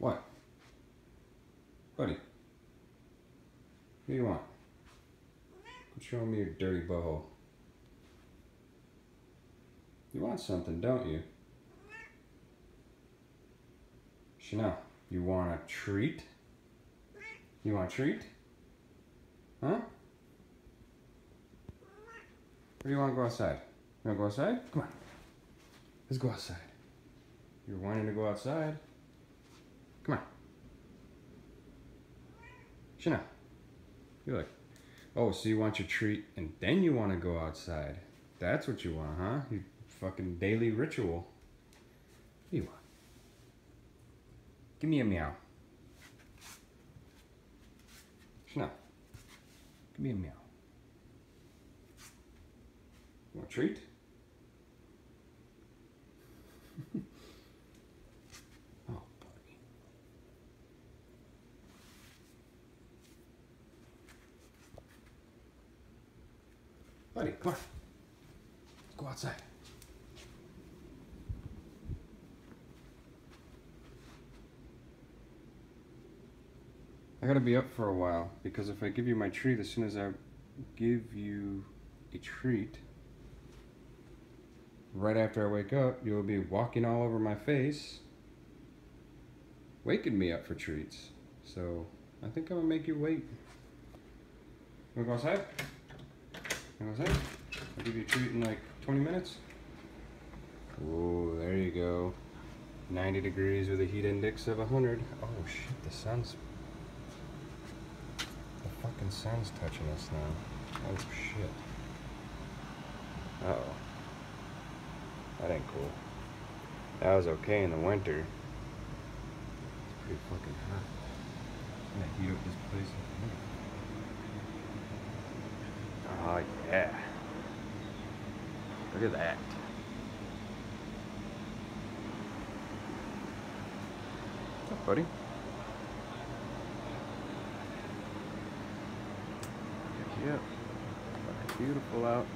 What? Buddy. What do you want? Quit showing me your dirty butthole. You want something, don't you? Chanel, you want a treat? You want a treat? Huh? Or do you want to go outside? You want to go outside? Come on. Let's go outside. You're wanting to go outside. Come on. Chanel. You're like, oh, so you want your treat and then you want to go outside. That's what you want, huh? You fucking daily ritual. What do you want? Give me a meow. Chanel. Give me a meow. You want a treat? Oh, buddy. Buddy, come on. Let's go outside. I gotta be up for a while because if I give you my treat, as soon as I give you a treat, right after I wake up, you'll be walking all over my face, waking me up for treats. So I think I'm gonna make you wait. You wanna go outside? You wanna go outside? I'll give you a treat in like 20 minutes. Oh, there you go. 90 degrees with a heat index of 100. Oh shit, the fucking sun's touching us now. Oh shit. Uh-oh. That ain't cool. That was okay in the winter. It's pretty fucking hot. I'm gonna heat up this place. Oh yeah. Look at that. What's up, buddy? Yep. Beautiful out.